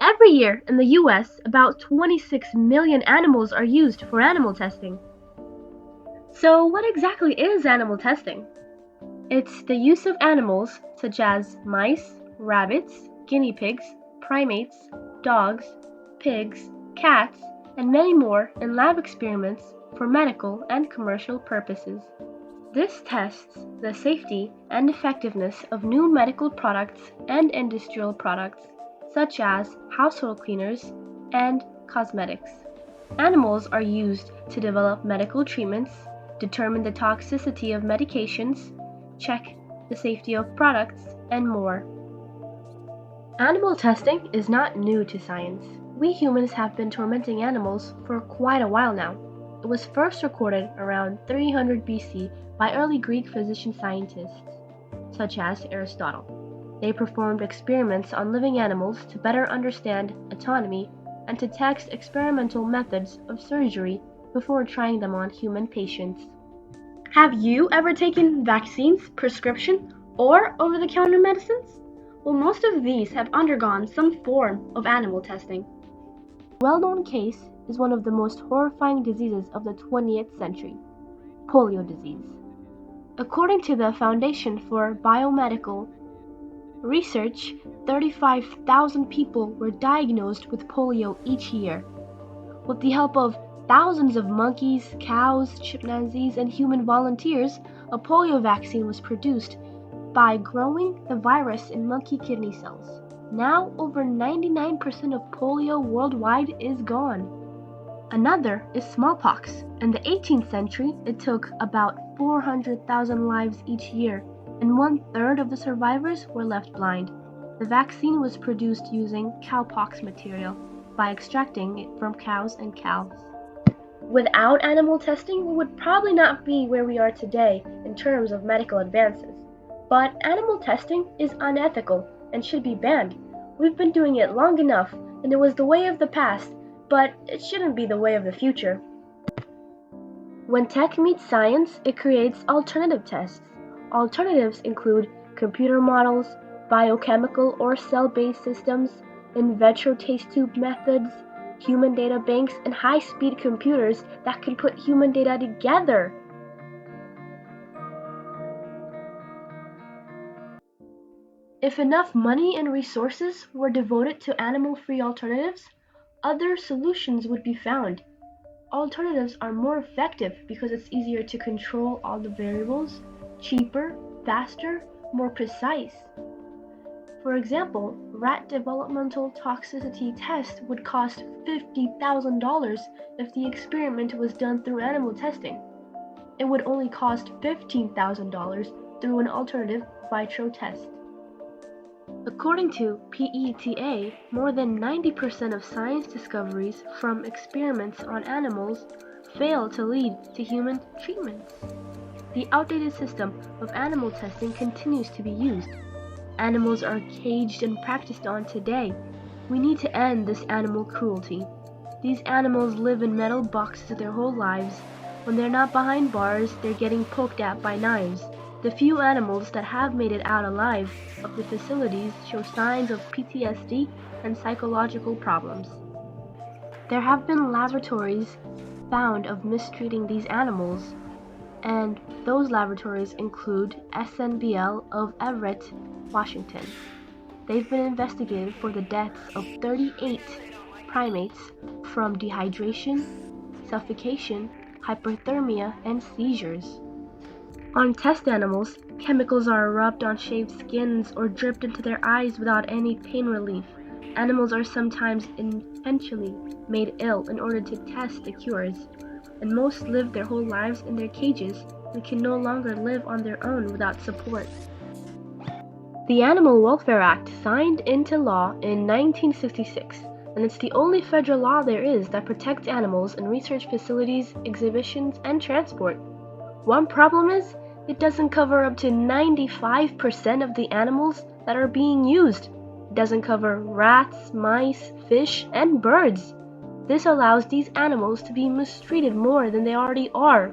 Every year in the US, about 26 million animals are used for animal testing. So, what exactly is animal testing? It's the use of animals such as mice, rabbits, guinea pigs, primates, dogs, pigs, cats, and many more in lab experiments for medical and commercial purposes. This tests the safety and effectiveness of new medical products and industrial products, such as household cleaners and cosmetics. Animals are used to develop medical treatments, determine the toxicity of medications, check the safety of products, and more. Animal testing is not new to science. We humans have been tormenting animals for quite a while now. It was first recorded around 300 BC by early Greek physician-scientists, such as Aristotle. They performed experiments on living animals to better understand anatomy and to test experimental methods of surgery before trying them on human patients. Have you ever taken vaccines, prescription, or over-the-counter medicines? Well, most of these have undergone some form of animal testing. A well-known case is one of the most horrifying diseases of the 20th century, polio disease. According to the Foundation for Biomedical Research, 35,000 people were diagnosed with polio each year. With the help of thousands of monkeys, cows, chimpanzees, and human volunteers, a polio vaccine was produced by growing the virus in monkey kidney cells. Now, over 99% of polio worldwide is gone. Another is smallpox. In the 18th century, it took about 400,000 lives each year, and 1/3 of the survivors were left blind. The vaccine was produced using cowpox material by extracting it from cows and calves. Without animal testing, we would probably not be where we are today in terms of medical advances. But animal testing is unethical and should be banned. We've been doing it long enough, and it was the way of the past, but it shouldn't be the way of the future. When tech meets science, it creates alternative tests. Alternatives include computer models, biochemical or cell-based systems, in vitro test tube methods, human data banks, and high-speed computers that can put human data together. If enough money and resources were devoted to animal-free alternatives, other solutions would be found. Alternatives are more effective because it's easier to control all the variables, cheaper, faster, more precise. For example, rat developmental toxicity test would cost $50,000 if the experiment was done through animal testing. It would only cost $15,000 through an alternative vitro test. According to PETA, more than 90% of science discoveries from experiments on animals fail to lead to human treatments. The outdated system of animal testing continues to be used. Animals are caged and practiced on today. We need to end this animal cruelty. These animals live in metal boxes their whole lives. When they're not behind bars, they're getting poked at by knives. The few animals that have made it out alive of the facilities show signs of PTSD and psychological problems. There have been laboratories found of mistreating these animals, and those laboratories include SNBL of Everett, Washington. They've been investigated for the deaths of 38 primates from dehydration, suffocation, hyperthermia, and seizures. On test animals, chemicals are rubbed on shaved skins or dripped into their eyes without any pain relief. Animals are sometimes intentionally made ill in order to test the cures, and most live their whole lives in their cages and can no longer live on their own without support. The Animal Welfare Act signed into law in 1966, and it's the only federal law there is that protects animals in research facilities, exhibitions, and transport. One problem is, it doesn't cover up to 95% of the animals that are being used. It doesn't cover rats, mice, fish, and birds. This allows these animals to be mistreated more than they already are.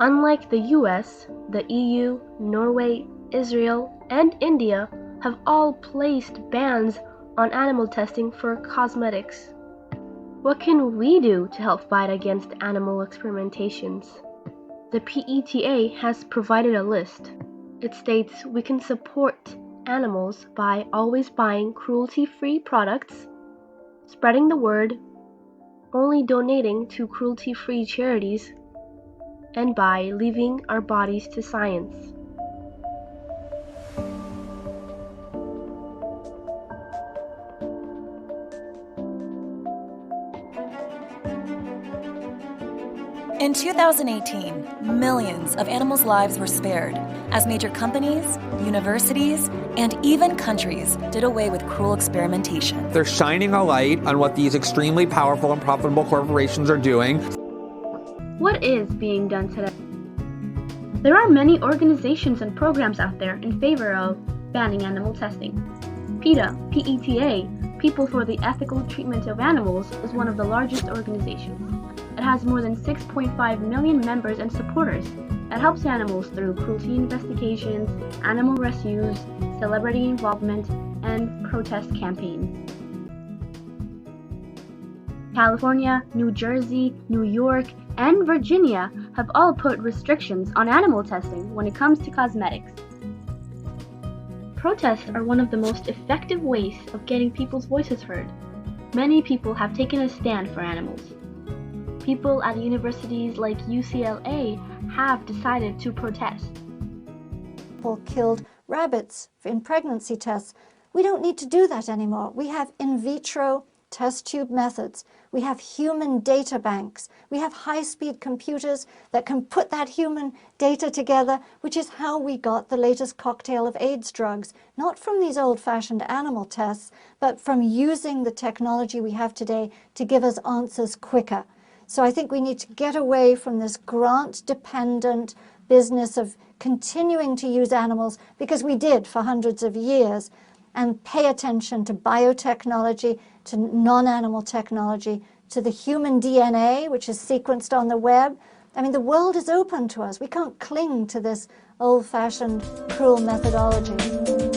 Unlike the US, the EU, Norway, Israel, and India have all placed bans on animal testing for cosmetics. What can we do to help fight against animal experimentations? The PETA has provided a list. It states we can support animals by always buying cruelty-free products, spreading the word, only donating to cruelty-free charities, and by leaving our bodies to science. In 2018, millions of animals' lives were spared as major companies, universities, and even countries did away with cruel experimentation. They're shining a light on what these extremely powerful and profitable corporations are doing. What is being done today? There are many organizations and programs out there in favor of banning animal testing. PETA, People for the Ethical Treatment of Animals, is one of the largest organizations. It has more than 6.5 million members and supporters. It helps animals through cruelty investigations, animal rescues, celebrity involvement, and protest campaigns. California, New Jersey, New York, and Virginia have all put restrictions on animal testing when it comes to cosmetics. Protests are one of the most effective ways of getting people's voices heard. Many people have taken a stand for animals. People at universities like UCLA have decided to protest. People killed rabbits in pregnancy tests. We don't need to do that anymore. We have in vitro test tube methods. We have human data banks. We have high-speed computers that can put that human data together, which is how we got the latest cocktail of AIDS drugs, not from these old-fashioned animal tests, but from using the technology we have today to give us answers quicker. So I think we need to get away from this grant-dependent business of continuing to use animals, because we did for hundreds of years, and pay attention to biotechnology, to non-animal technology, to the human DNA, which is sequenced on the web. I mean, the world is open to us. We can't cling to this old-fashioned, cruel methodology.